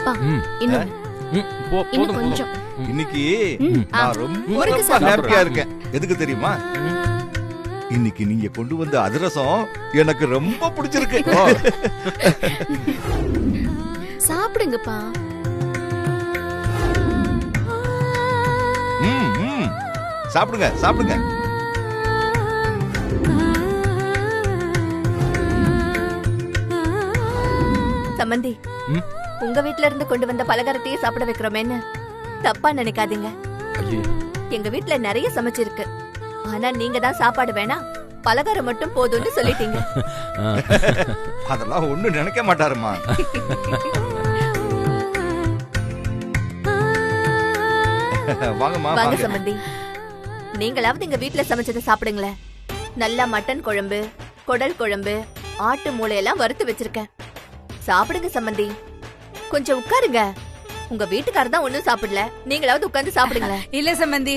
அப்பா இன்னும் இன்னும் கொஞ்சம். இன்னைக்கு நான் ரொம்ப ஹாப்பியா இருக்கேன். எதுக்கு தெரியுமா? இன்னைக்கு நீங்க கொண்டு வந்த அதிரசம் எனக்கு ரொம்ப பிடிச்சிருக்கு. சாப்பிடுங்கப்பா. சாப்பிடுங்க சாப்பிடுங்க. சம்பந்தி, உங்க வீட்ல இருந்து கொண்டு வந்த பலகாரத்தையே சாப்பிட வைக்கிறோமேன்னு தப்பா நினைக்காதீங்க. எங்க வீட்ல நிறைய சமைச்சிருக்கு. ஆனா நீங்க தான் சாப்பாடு வேணாம், பலகாரம் மட்டும் போதும்னு சொல்லிட்டீங்க. அதெல்லாம் ஒண்ணு நினைக்க மாட்டாருமா. வாங்க சம்பந்தி, நீங்களாவது எங்க வீட்ல சமைச்சதை சாப்பிடுங்களேன். நல்லா மட்டன் குழம்பு, குடல் குழம்பு, ஆட்டு மூளையெல்லாம் வறுத்து வச்சிருக்கேன். சாப்பிடுங்க சம்பந்தி. கொஞ்சம் உட்காருங்க. உங்க வீட்டுக்காரர் தான் ஒண்ணும் சாப்பிடல, நீங்களாவது உட்கார்ந்து சாப்பிடுங்களேன். இல்ல சம்பந்தி,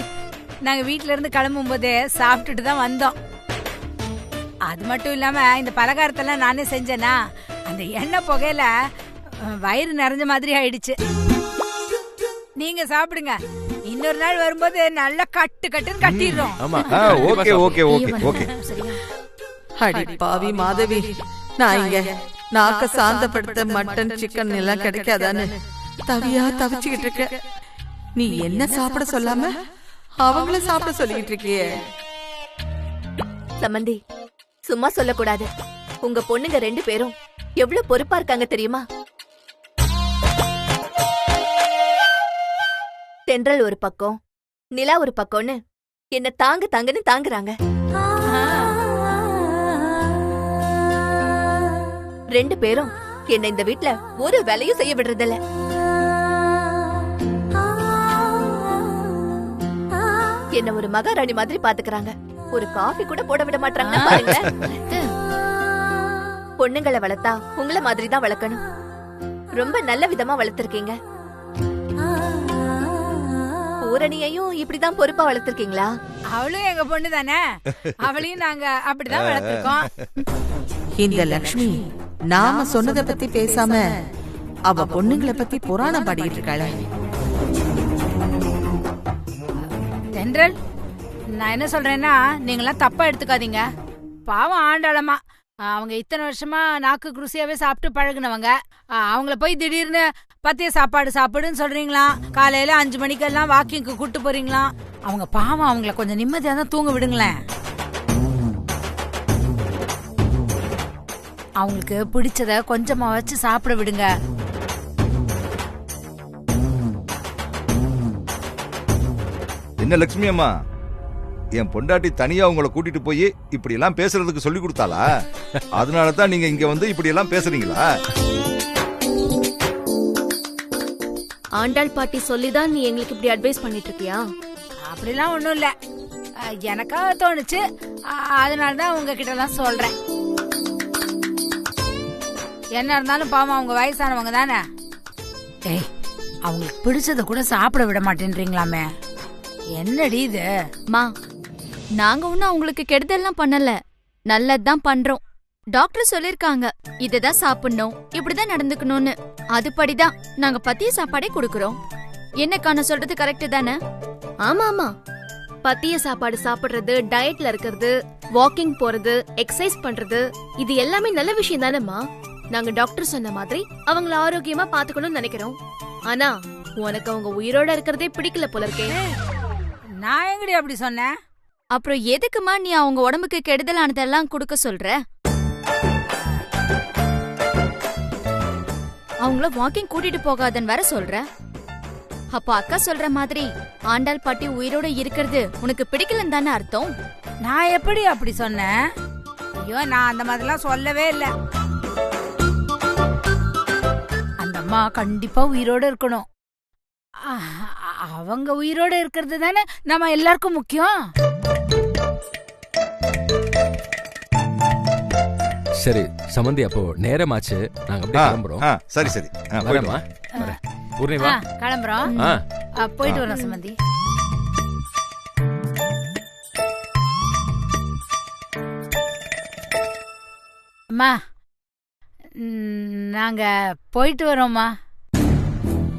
நாங்க வீட்ல இருந்து கிளம்பும் போதே சாப்பிட்டுட்டு தான் வந்தோம். அது மட்டும் இல்லாம இந்த பலகாரத்தெல்லாம் நானே செஞ்சேனா, அந்த எண்ணெய் புகையில வயிறு நிறைஞ்ச மாதிரி ஆயிடுச்சு. நீங்க சாப்பிடுங்க, இன்னொரு நாள் வரும்போது நல்லா கட்டு கட்டுன்னு கட்டிடுறோம். Okay okay okay okay. அடி பாவி மாதவி, நான் இங்க நாக்க சாந்தப்படுத்த மட்டன் சிக்கன் எல்லாம் கிடைக்காதான்னு தவியா தவிச்சுக்கிட்டு இருக்க. நீ என்ன சாப்பிட சொல்லாம அவங்கள சாப்பிட சொல்லிட்டு இருக்கியே. சம்பந்தி, சும்மா சொல்லக்கூடாது. உங்க பொண்ணுங்க 2 பேரும் எவ்வளவு பொறுப்பா இருக்காங்க தெரியுமா? தென்றல் ஒரு பக்கம், நிலா ஒரு பக்கம்னு என்ன தாங்கன்னு தாங்குறாங்க. 2 பேரும் என்ன இந்த வீட்ல ஒரு வேலையும் செய்ய விடுறதில்ல. என்ன ஒரு மகாராணி மாதிரி பாத்துக்கறாங்க. ஒரு காஃபி கூட போட விட மாட்டாங்க பாருங்க. பொண்ணுங்களை வளர்த்தா உங்களை மாதிரி தான் வளர்க்கணும். ரொம்ப நல்ல விதமா வளர்த்திருக்கீங்க. பூரணியையும் இப்படிதான் பொறுப்பா வளர்த்திருக்கீங்களா? அவளும் எங்க பொண்ணு தானே, அவளையும் நாங்க அப்படிதான் வளர்த்திருக்கோம். இந்த லக்ஷ்மி நாம சொன்னதை பத்தி பேசாம அவ பொண்ணுங்களை பத்தி புராணம் பாடிட்டு இருக்காளே. தென்றல், நான் என்ன சொல்றேன்னா, நீங்களாம் தப்பா எடுத்துக்காதீங்க. பாவம் ஆண்டாளமா, அவங்க இத்தனை வருஷமா நாக்கு ருசியாவே சாப்பிட்டு பழகுனவங்க. அவங்கள போய் திடீர்னு பத்திய சாப்பாடு சாப்பிடுன்னு சொல்றீங்களாம். காலையில 5 மணிக்கெல்லாம் வாக்கிங்க்கு கூட்டு போறீங்களாம். அவங்க பாவம், அவங்கள கொஞ்சம் நிம்மதியா தான் தூங்க விடுங்களேன். அவங்களுக்கு பிடிச்சத கொஞ்சமா வச்சு சாப்பிட விடுங்க. என்ன லட்சுமி அம்மா, என் பொண்டாட்டி தனியா உங்களை கூட்டிட்டு போய் இப்படி எல்லாம் பேசுறதுக்கு சொல்லி கொடுத்தாளா? அதனாலதான் நீங்க இங்க வந்து இப்படி எல்லாம் பேசுறீங்களா? ஆண்டாள் பாட்டி சொல்லிதான் நீ எங்களுக்கு இப்படி அட்வைஸ் பண்ணிட்டு இருக்கியா? அப்படிலாம் ஒண்ணும் இல்ல, எனக்கா தோணுச்சு, அதனாலதான் உங்ககிட்ட எல்லாம் சொல்றேன். என்ன இருந்தாலும் பாவம், அவங்க வயசானவங்க தானே. ஏய், அவங்களுக்கு பிடிச்சத கூட சாப்பிட விட மாட்டேன்றீங்களாமே, என்னடி இது? மா, நாங்க ஒன்னும் அவங்களுக்கு கெடுதல்லாம் பண்ணல, நல்லதுதான் பண்றோம். டாக்டர் சொல்லிருக்காங்க இததான் சாப்பிடணும், இப்படிதான் நடந்துக்கணும்னு. அதுபடிதான் நாங்க பத்திய சாப்பாடே கொடுக்கறோம். என்னக்கான சொல்றது கரெக்ட் தானே? ஆமா ஆமா, பத்திய சாப்பாடு சாப்பிடுறது, டயட்ல இருக்கிறது, வாக்கிங் போறது, எக்ஸசைஸ் பண்றது, இது எல்லாமே நல்ல விஷயம் தானேம்மா. நாங்க டாக்டர் சொன்ன மாதிரி அவங்கள ஆரோக்கியமா பாத்துக்கணும்னு நினைக்கிறோம். ஆனா உனக்கு அவங்க உயிரோட இருக்கிறதே பிடிக்கல போல இருக்கே. நான் எங்கடி அப்படி சொன்னேன்? அப்புறம் எதுக்குமா நீ அவங்க உடம்புக்கு கெடுதலானதெல்லாம் கொடுக்க சொல்ற? அவங்கள வாக்கிங் கூட்டிட்டு போகாதன்னு வேற சொல்ற. அப்ப அக்கா சொல்ற மாதிரி ஆண்டாள் பாட்டி உயிரோட இருக்கிறது உனக்கு பிடிக்கலன்னு தானே அர்த்தம்? நான் எப்படி அப்படி சொன்னேன்? ஐயோ, நான் அந்த மாதிரிலாம் சொல்லவே இல்ல. அந்த அம்மா கண்டிப்பா உயிரோட இருக்கணும். அவங்க உயிரோட இருக்கிறது தானே நம்ம எல்லாருக்கும் முக்கியம். சரி சமந்தி, அப்போ நேரமாச்சு, நாங்க அப்படியே கிளம்புறோம். சரி சரி, வரேம்மா. பூர்ணிமா, கிளம்புறோம். போயிட்டு வரோம் சமந்தி. அம்மா, நாங்க போயிட்டு வரோம்மா.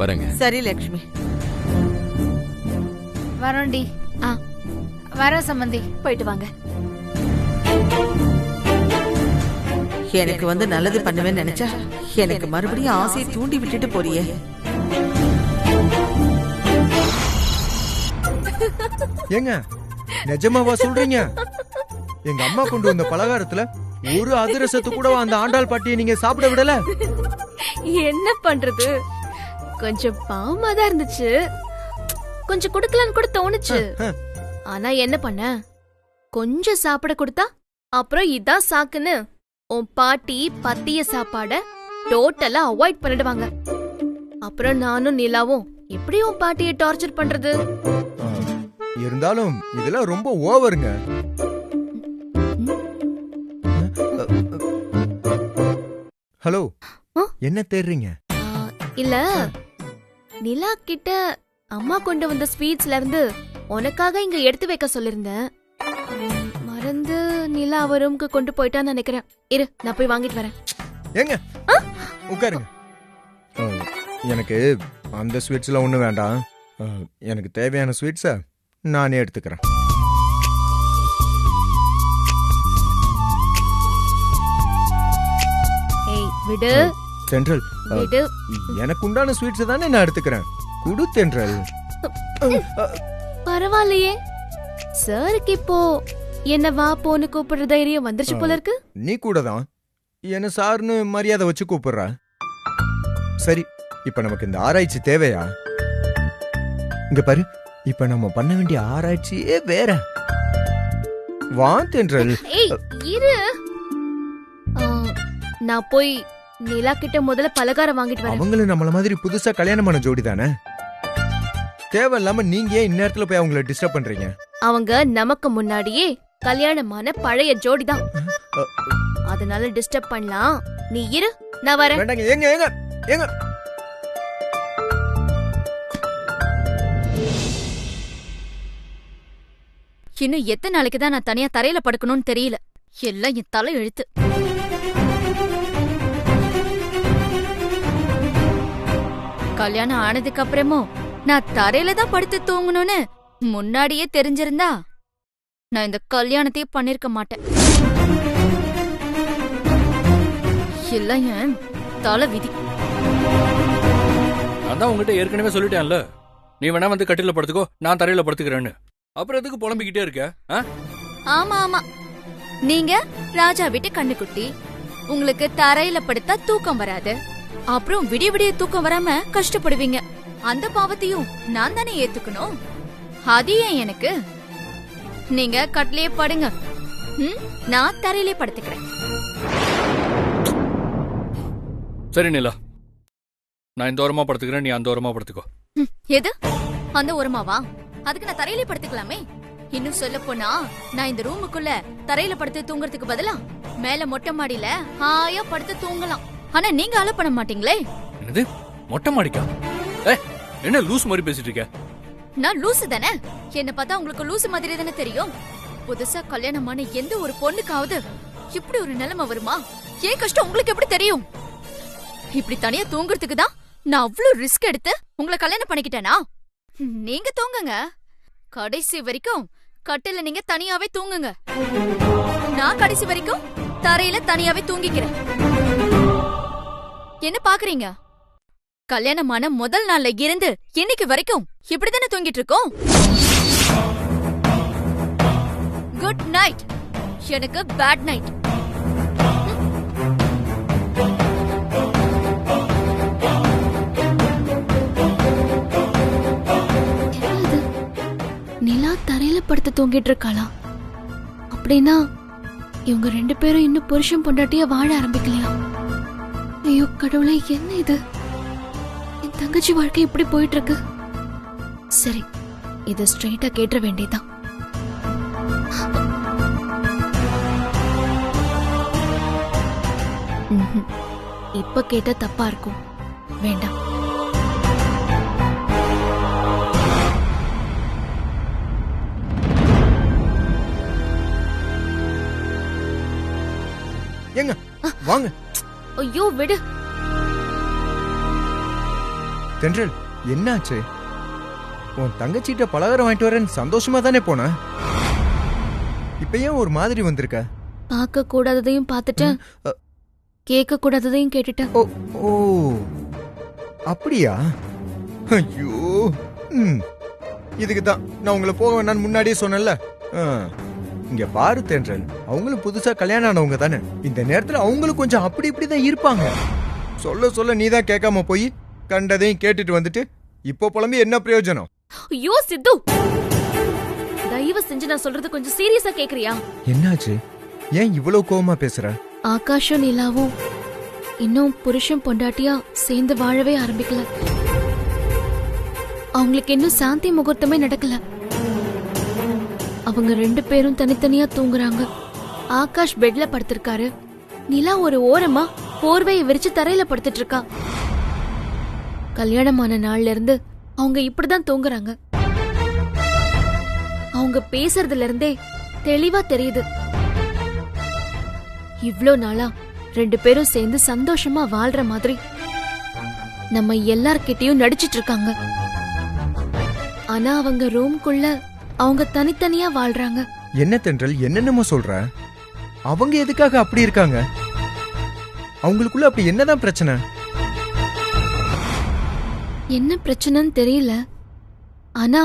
வரேங்க. சரி லட்சுமி. வரோண்டி. ஆ. வர சம்பந்தி. போயிட்டு வாங்க. எனக்கு வந்து நல்லது பண்ணுவேன்னு நினைச்சா எனக்கு மறுபடியும் ஆசையை தூண்டி விட்டுட்டு போறியே. ஏங்க நிஜமாவா சொல்றீங்க? எங்க அம்மா கொண்டு வந்த பலகாரத்துல ஒரு அதிரசத்து கூட அந்த ஆண்டாள் பாட்டியை நீங்க சாப்பிட விடல? என்ன பண்றது, கொஞ்சம் பாவமா தான் இருந்துச்சு. கொஞ்சம் குடுக்கலான்னு கூட தோணுச்சு. ஆனா என்ன பண்ண, கொஞ்சம் சாப்பிட கொடுத்தா அப்புறம் இதான் சாக்குன்னு உன் பாட்டி பத்திய சாப்பாட டோட்டலா அவாய்ட் பண்ணிடுவாங்க. அப்புறம் நானும் நிலாவும் எப்படி உன் பாட்டியை டார்ச்சர் பண்றது? இருந்தாலும் இதெல்லாம் ரொம்ப ஓவருங்க. ஹலோ, என்ன தேடுறீங்க? இல்ல, நிலா கிட்ட அம்மா கொண்டு வந்த ஸ்வீட்ஸ்ல இருந்து உனக்காக இங்க எடுத்து வைக்க சொல்லிருந்தேன். மறந்து நிலா அவ ரூமுக்கு கொண்டு போயிட்டான்னு நினைக்கிறேன். இரு, நான் போய் வாங்கிட்டு வரேன். ஏங்க உட்காருங்க. எனக்கு அந்த ஸ்வீட்ஸ்லாம் ஒன்றும் வேண்டாம். எனக்கு தேவையான ஸ்வீட்ஸை நானே எடுத்துக்கிறேன். ஏய் விடு தென்றல், விடு. எனக்கு உண்டான ஸ்வீட்ஸ் தானே நான் எடுத்துக்கிறேன். குடு தென்றல். பரவாயில்லையே, சாருக்கு இப்போ என்ன வா போன்னு கூப்பிடுற தைரியம் வந்துருச்சு போல இருக்கு. நீ கூட தான் என்ன சார்னு மரியாதை வச்சு கூப்பிடுற. சரி, இப்ப நமக்கு இந்த ஆராய்ச்சி தேவையா? இங்க பாரு, இப்ப நம்ம பண்ண வேண்டிய ஆராய்ச்சியே வேற. வா தென்றல். ஏய் இரு, நான் போய் நிலா கிட்ட முதல்ல பலகாரம் வாங்கிட்டு வரேன். அவங்களும் நம்மள மாதிரி புதுசா கல்யாணம் பண்ண ஜோடி தானே. தேவையில்லாம நீங்க ஏன் இந்நேரத்துல போய் அவங்கள டிஸ்டர்ப் பண்றீங்க? அவங்க நமக்கு முன்னாடியே கல்யாணமான பழைய ஜோடிதான், அதனால டிஸ்டர்ப் பண்ணலாம். நீ இரு, நான் வரேன். வேண்டாங்க, ஏங்க ஏங்க ஏங்க. இன்னும் எத்தனை நாளைக்கு தான் நான் தனியா தரையில படுக்கணும்னு தெரியல. எல்லாம் என் தலை எழுத்து. கல்யாணம் ஆனதுக்கு அப்புறமும் நான் தரையில தான் படுத்து தூங்கணும்னு முன்னாடியே தெரிஞ்சிருந்தா நான் இந்த கல்யாணத்தையே பண்ணிருக்க மாட்டேன். எல்லாம் என் தலை விதி. நான் தான் உங்ககிட்ட ஏற்கனவே சொல்லிட்டேன்ல, நீ வேணா வந்து கட்டில படுத்துக்கோ, நான் தரையில படுத்துக்கிறேன்னு. அப்புறம் எதுக்கு புலம்பிக்கிட்டே இருக்க? ஆமா ஆமா, நீங்க ராஜா வீட்டு கண்ணுக்குட்டி. உங்களுக்கு தரையில படுத்தா தூக்கம் வராது, அப்புறம் விடிய விடிய தூக்கம் வராம கஷ்டப்படுவீங்க. அந்த பாவத்தையும் நான் தானே ஏத்துக்கணும். அது ஏன் எனக்கு? நீங்க கட்டிலே படுங்க, நான் தரையிலே படுத்துக்கிறேன். சரி நிலா, நான் இந்த ஓரமா படுத்துக்கிறேன், நீ அந்த ஓரமா படுத்துக்கோ. எது அந்த ஓரமாவா? அதுக்கு நான் தரையிலே படுத்துக்கலாமே. இன்னும் சொல்ல போனா நான் இந்த ரூமுக்குள்ள தரையில படுத்து தூங்குறதுக்கு பதிலா மேல மொட்டை மாடியில ஹாயா படுத்து தூங்கலாம். ஆனா நீங்க அலோ பண்ண மாட்டீங்களே. என்னது மொட்டை மாடிக்கா? என்ன லூஸ் மாதிரி பேசிட்டு இருக்க? நான் லூசு தானே? என்ன பார்த்தா உங்களுக்கு லூசு மாதிரி தானே தெரியும். புதுசா கல்யாணமான எந்த ஒரு பொண்ணுக்காவது இப்படி ஒரு நிலைமை வருமா? ஏன் கஷ்டம் உங்களுக்கு எப்படி தெரியும்? இப்படி தனியா தூங்குறதுக்கு தான் நான் அவ்வளவு ரிஸ்க் எடுத்து உங்களை கல்யாணம் பண்ணிக்கிட்டேனா? நீங்க தூங்குங்க, கடைசி வரைக்கும் கட்டில நீங்க தனியாவே தூங்குங்க. நான் கடைசி வரைக்கும் தரையில தனியாவே தூங்கிக்கிறேன். என்ன பாக்குறீங்க? கல்யாணமான முதல் நாள்ல இருந்து இன்னைக்கு வரைக்கும் இப்படிதானே தூங்கிட்டு இருக்கோம். Good night. எனக்கு பேட் நைட். நிலா தரையில படுத்து தூங்கிட்டு இருக்காளா? அப்படின்னா இவங்க ரெண்டு பேரும் இன்னும் புருஷன் பொண்டாட்டியா வாழ ஆரம்பிக்கலையா? ஐயோ கடவுளே, என்ன இது? என் தங்கச்சி வாழ்க்கை இப்படி போயிட்டு இருக்கு. சரி, இத ஸ்ட்ரெயிட்டா கேட்ட வேண்டியதான். இப்ப கேட்ட தப்பா இருக்கும், வேண்டாம். ஏங்க வாங்க. ஐயோ விடு. தென்றல் என்னாச்சு? உன் தங்கச்சிட்ட பலகாரம் வாங்கிட்டு வரேன்னு சந்தோஷமா தானே போன. இப்ப ஏன் ஒரு மாதிரி வந்திருக்க? பார்க்க கூடாததையும் பார்த்துட்டேன், கேட்க கூடாததையும் கேட்டுட்டேன். ஓ ஓ அப்படியா? ஐயோ, இதுக்கு தான் நான் உங்களை போக வேணான்னு முன்னாடியே சொன்னேன்ல. இங்க பாரு தென்றல், அவங்களும் புதுசா கல்யாணம் ஆனவங்க தானே. இந்த நேரத்துல அவங்களும் கொஞ்சம் அப்படி இப்படிதான் இருப்பாங்க. சொல்ல சொல்ல நீதான் கேட்காம போய் கண்டதையும் கேட்டுட்டு வந்துட்டு இப்போ புலம்பி என்ன பிரயோஜனம்? ஐயோ சித்து, தயவு செஞ்சு நான் சொல்றது கொஞ்சம் சீரியஸா கேக்குறியா? என்னாச்சு? ஏன் இவ்வளவு கோவமா பேசுற? ஆகாஷும் நிலாவும் இன்னும் புருஷன் பொண்டாட்டியா சேர்ந்து வாழவே ஆரம்பிக்கல. அவங்களுக்கு இன்னும் சாந்தி முகூர்த்தமே நடக்கல. அவங்க 2 பேரும் தனித்தனியா தூங்குறாங்க. ஆகாஷ் பெட்ல படுத்திருக்காரு, நிலா ஒரு ஓரமா போர்வையை விரிச்சு தரையில படுத்துட்டு இருக்கா. கல்யாணமான நாள்ல இருந்து அவங்க இப்படிதான் தூங்குறாங்க. அவங்க பேசுறதுல இருந்தே தெளிவா தெரியுது, இவ்ளோ நாளா 2 பேரும் சேர்ந்து சந்தோஷமா வாழ்ற மாதிரி நம்ம எல்லார்கிட்டயும் நடிச்சிட்டு இருக்காங்க. ஆனா அவங்க ரூம்குள்ள அவங்க தனித்தனியா வாழ்றாங்க. என்ன தென்றல், என்னென்னமோ சொல்ற? அவங்க எதுக்காக அப்படி இருக்காங்க? அவங்களுக்குள்ள அப்படி என்னதான் பிரச்சனை? என்ன பிரச்சனைன்னு தெரியல, ஆனா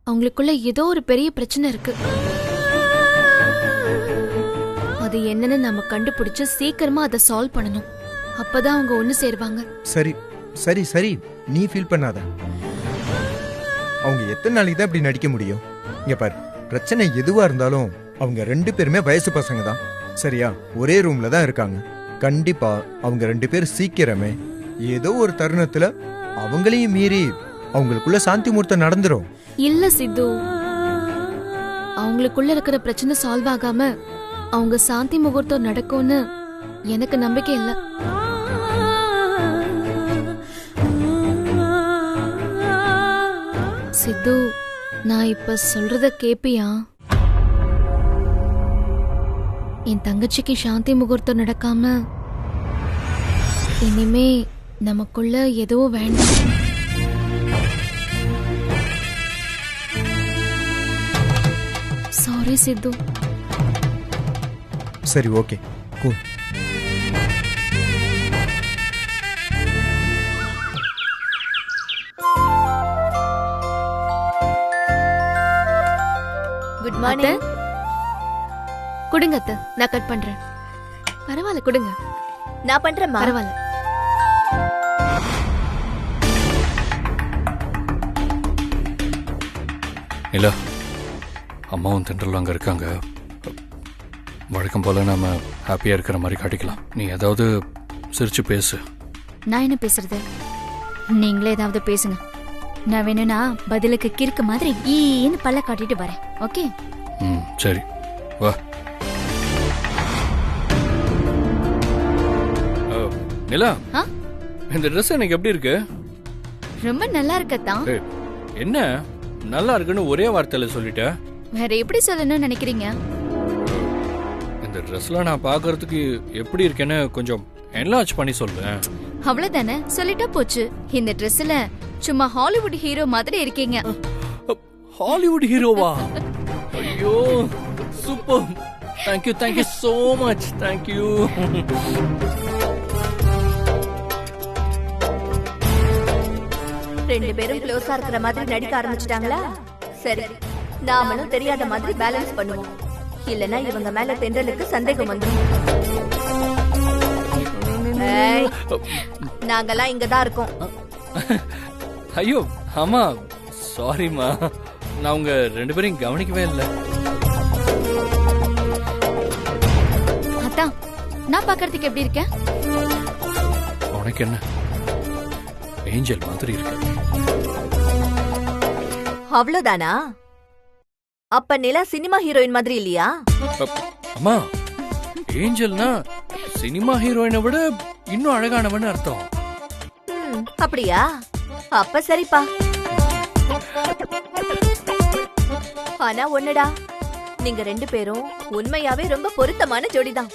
அவங்களுக்குள்ள ஏதோ ஒரு பெரிய பிரச்சனை இருக்கு. அது என்னன்னு நம்ம கண்டுபிடிச்சு சீக்கிரமா அதை சால்வ் பண்ணணும். அப்பதான் அவங்க ஒண்ணு சேருவாங்க. சரி சரி சரி, நீ ஃபீல் பண்ணாத. அவங்க எத்தனை நாளைக்கு தான் இப்படி நடிக்க முடியும்? இங்க பாரு, பிரச்சனை எதுவா இருந்தாலும் அவங்க 2 பேருமே வயசு பசங்க தான், சரியா? ஒரே ரூம்ல தான் இருக்காங்க. கண்டிப்பா அவங்க 2 பேரும் சீக்கிரமே ஏதோ ஒரு தருணத்துல அவங்களையும் மீறி அவங்களுக்குள்ள சாந்தி முகூர்த்தம் நடந்துரும். இல்ல சித்து, அவங்களுக்குள்ள இருக்கிற பிரச்சனை சால்வ் ஆகாம அவங்க சாந்தி முகூர்த்தம் நடக்கும்னு எனக்கு நம்பிக்கை இல்ல. சித்து, நான் இப்ப சொல்றத கேப்பியா? என் தங்கச்சிக்கு சாந்தி முகூர்த்தம் நடக்காம இனிமே நமக்குள்ள எதுவும் வேண்டாம். சாரி சித்து. சரி, ஓகே, கூல். Good morning. கொடுங்க அத்தை, நான் கட் பண்றேன். பரவாயில்ல, கொடுங்க. நான் பண்றேன். பரவாயில்ல. இல்ல, அம்மாவும் தென்றலும் அங்க இருக்காங்க. வழக்கம் போல நாம ஹாப்பியா இருக்கிற மாதிரி காட்டிக்கலாம். நீ ஏதாவது சிரிச்சு பேசு. நான் என்ன பேசுறது? நீங்களே ஏதாவது பேசுங்க. நான் வேணும்னா பதிலுக்கு கிறுக்கு மாதிரி ஈன்னு பல்ல காட்டிட்டு வரேன். ஓகே? சரி, வா. நிலா, இந்த ட்ரெஸ் எனக்கு எப்படி இருக்கு? ரொம்ப நல்லா இருக்கத்தான். என்ன நல்லா இருக்குன்னு ஒரே வார்த்தையில சொல்லிட்ட? வேற எப்படி சொல்லணும்னு நினைக்கிறீங்க? இந்த ட்ரெஸ்ல நான் பாக்குறதுக்கு எப்படி இருக்கேன்னு கொஞ்சம் என்லார்ஜ் பண்ணி சொல்றேன். அவ்வளவுதானே, சொல்லிட்டா போச்சு. இந்த ட்ரெஸ்ல சும்மா ஹாலிவுட் ஹீரோ மாதிரி இருக்கீங்க. ஹாலிவுட் ஹீரோவா? ஐயோ, super. Thank you, thank you so much. Thank you. ரெண்டு பேரும் க்ளோஸா இருக்கிற மாதிரி நடிக்க ஆரம்பிச்சிட்டாங்களா? சரி, நாமளும் தெரியாத மாதிரி பேலன்ஸ் பண்ணுவோம். இல்லனா இவங்க மேல தென்றலுக்கு சந்தேகம் வந்துடும். நாங்கெல்லாம் இங்கதான் இருக்கோம். ஐயோ, ஆமா, சாரிமா. நான் உங்க 2 பேரையும் கவனிக்கவே இல்லை. அதான், நான் பாக்குறதுக்கு எப்படி இருக்கேன்? உனக்கு என்ன, ஏஞ்சல் மாதிரி இருக்கு. அவ்வளவுதானா? அப்ப நிலா சினிமா ஹீரோயின் மாதிரி இல்லையா? அம்மா, ஏஞ்சல்னா சினிமா ஹீரோயினை விட இன்னும் அழகானவன்னு அர்த்தம். அப்படியா? அப்ப சரிப்பா. ஆனா ஒண்ணுடா, நீங்க 2 பேரும் உண்மையாவே ரொம்ப பொருத்தமான ஜோடிதான்.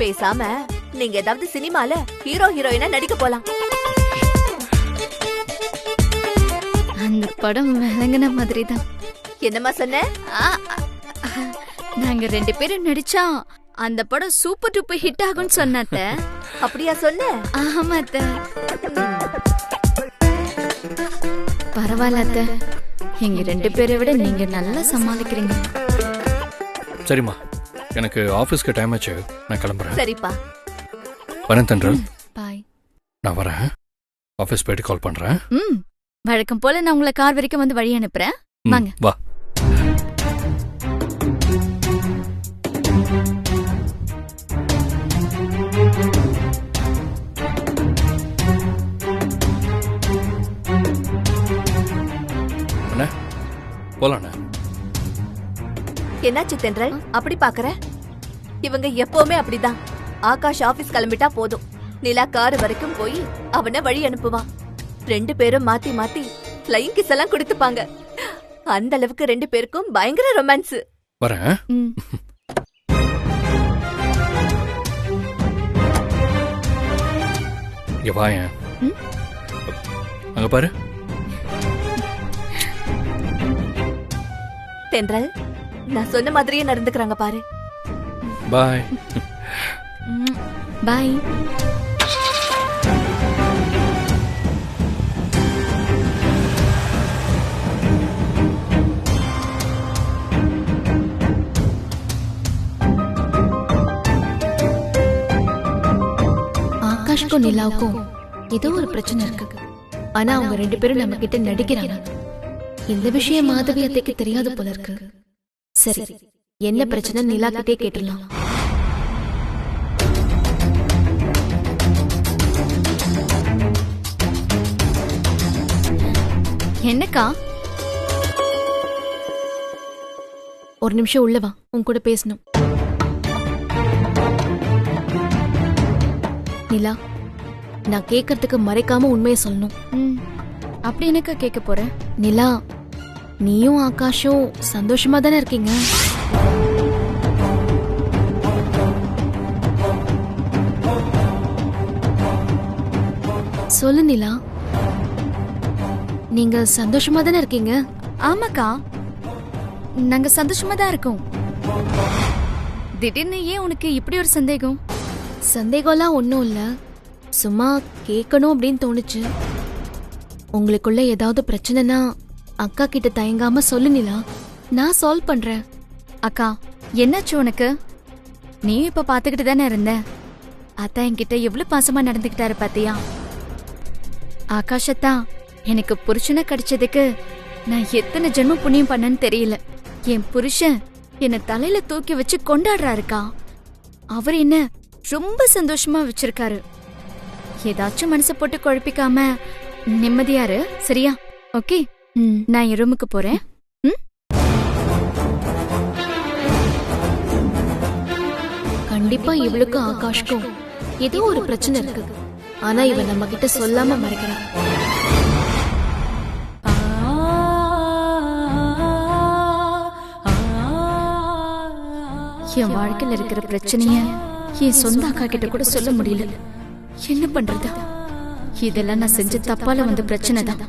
பேசாம நீங்க ஏதாவது சினிமால ஹீரோ ஹீரோயினா நடிக்க போலாம். இந்த படம் விளங்கின மாதிரி தான். என்னம்மா சொன்ன? நாங்க 2 பேரும் நடிச்சா அந்த படம் சூப்பர் டூப்பர் ஹிட் ஆகும்னு சொன்னாத்த. அப்படியா சொன்ன? ஆமா அத்த. பரவாயில்ல அத்த, எங்க 2 பேரை விட நீங்க நல்லா சமாளிக்கிறீங்க. சரிம்மா, எனக்கு ஆஃபீஸ்க்கு டைம் ஆச்சு, நான் கிளம்புறேன். சரிப்பா. வரேன் தென்றல். பாய். நான் வரேன், ஆஃபீஸ் போயிட்டு கால் பண்றேன். வழக்கம் போல நான் உங்களை கார் வரைக்கும் வந்து வழி அனுப்புறேன். வாங்க. வா. அண்ணா போலாண்ணா. என்னாச்சு தென்றல் அப்படி பாக்குற? இவங்க எப்பவுமே அப்படிதான். ஆகாஷ் ஆபீஸ் கிளம்பிட்டா போதும், நிலா கார் வரைக்கும் போய் அவனை வழி அனுப்புவான். 2 பேரும் மாத்தி மாத்தி ஃப்ளையிங் கிஸ் எல்லாம் கொடுத்துப்பாங்க. அந்த அளவுக்கு 2 பேருக்கும் பயங்கர ரொமான்ஸ். வரேன். இங்க வாயேன். அங்க பாரு. தென்றல், நான் சொன்ன மாதிரியே நடந்துக்கிறாங்க பாரு. பாய். பாய். ஆகாஷ்க்கும் நிலாவுக்கும் ஏதோ ஒரு பிரச்சனை இருக்கு. ஆனா அவங்க 2 பேரும் நம்ம கிட்ட நடிக்கிறாங்க. இந்த விஷயம் மாதவி அத்தைக்கு தெரியாது போல இருக்கு. சரி, என்ன பிரச்சனை நிலா கிட்டே கேட்டுடலாம். என்னக்கா? ஒரு நிமிஷம் உள்ள வா, உன் கூட பேசணும். நிலா, நான் கேட்கறதுக்கு மறைக்காம உண்மையை சொல்லணும். அப்படி என்னக்கா கேட்க போறேன்? நிலா, நீயும் ஆகாஷும் சந்தோஷமா தானே இருக்கீங்க? சொல்லு நிலா, நீங்க சந்தோஷமா தானே இருக்கீங்க? ஆமாக்கா, நாங்க சந்தோஷமா தான் இருக்கோம். திடீர்னு ஏன் உனக்கு இப்படி ஒரு சந்தேகம்? சந்தேகம்லாம் ஒன்றும் இல்லை, சும்மா கேட்கணும் அப்படின்னு தோணுச்சு. உங்களுக்குள்ள ஏதாவது பிரச்சனைனா அக்கா கிட்ட தயங்காம சொல்லு நிலா, நான் சால்வ் பண்றேன். அக்கா, என்னாச்சு உனக்கு? நீ இப்ப பாத்துக்கிட்டு தானே இருந்த. அத்தா என்கிட்ட எவ்வளவு பாசமா நடந்துக்கிட்டாரு பாத்தியா? ஆகாஷத்தா, எனக்கு புருஷனை கிடைச்சதுக்கு நான் எத்தனை ஜென்மம் புண்ணியம் பண்ணேன்னு தெரியல. என் புருஷன் என்ன தலையில தூக்கி வச்சு கொண்டாடுறாருக்கா. அவர் என்ன ரொம்ப சந்தோஷமா வச்சிருக்காரு. ஏதாச்சும் மனசை போட்டு குழப்பிக்காம நிம்மதியாரு, சரியா? ஓகே, நான் என் ரூமுக்கு போறேன். கண்டிப்பா இவளுக்கு ஆகாஷ்க்கும் ஏதோ ஒரு பிரச்சனை இருக்கு. ஆனா இவன் நம்ம கிட்ட சொல்லாம மறைக்கிறான். என் வாழ்க்கையில இருக்கிற பிரச்சனைய என் சொந்த அக்கா கிட்ட கூட சொல்ல முடியல. என்ன பண்றது? இதெல்லாம் நான் செஞ்ச தப்பால வந்த பிரச்சனை தான்,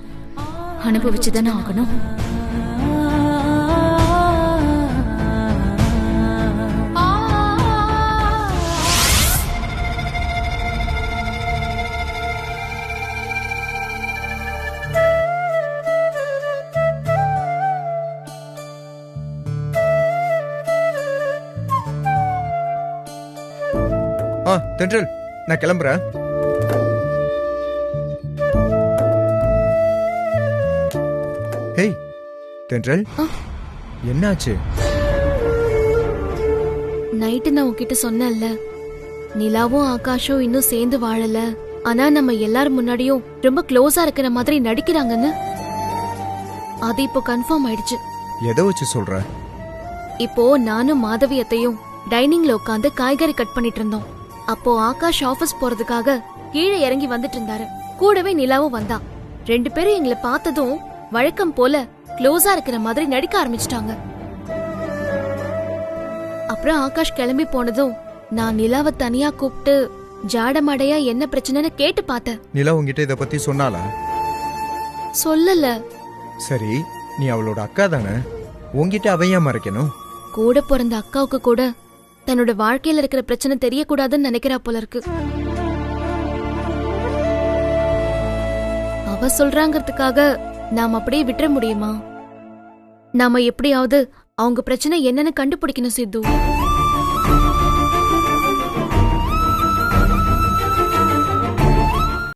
அனுபவிச்சுதானே ஆகணும். தென்றல், நான் கிளம்புறேன். ஹேய் தென்றல், என்னாச்சு? நைட்டு நான் உன்கிட்ட சொன்னேன்ல, நிலாவும் ஆகாஷும் இன்னும் சேர்ந்து வாழல, ஆனா நம்ம எல்லாரும் முன்னாடியும் ரொம்ப க்ளோஸா இருக்கிற மாதிரி நடிக்கிறாங்கன்னு. அது இப்போ கன்ஃபார்ம் ஆயிடுச்சு. எதை வச்சு சொல்ற? இப்போ நானும் மாதவியத்தையும் டைனிங்ல உட்காந்து காய்கறி கட் பண்ணிட்டு இருந்தோம். அப்போ ஆகாஷ் ஆபீஸ் போறதுக்காக கீழே இறங்கி வந்துட்டு இருந்தாரு. கூடவே நிலாவும் வந்தா. 2 பேரும் எங்களை பார்த்ததும் வழக்கம் போல க்ளோஸா இருக்கிற மாதிரி நடிக்க ஆரம்பிச்சிட்டாங்க. அப்புறம் ஆகாஷ் கிளம்பி போனதும் நான் நிலாவை தனியா கூப்பிட்டு ஜாடமாடையா என்ன பிரச்சனைன்னு கேட்டு பார்த்தேன். நிலா உங்ககிட்ட இத பத்தி சொன்னாளா? சொல்லல. சரி, நீ அவளோட அக்கா தானே, உன்கிட்ட அவையா மறைக்கணும்? கூட பிறந்த அக்காவுக்கு கூட தன்னோட வாழ்க்கையில இருக்கிற பிரச்சனை தெரியக்கூடாதுன்னு நினைக்கிறா போல இருக்கு. அவ சொல்றாங்கிறதுக்காக நாம அப்படியே விட்டுற முடியுமா? நாம எப்படியாவது அவங்க பிரச்சனை என்னன்னு கண்டுபிடிக்கணும் சித்து.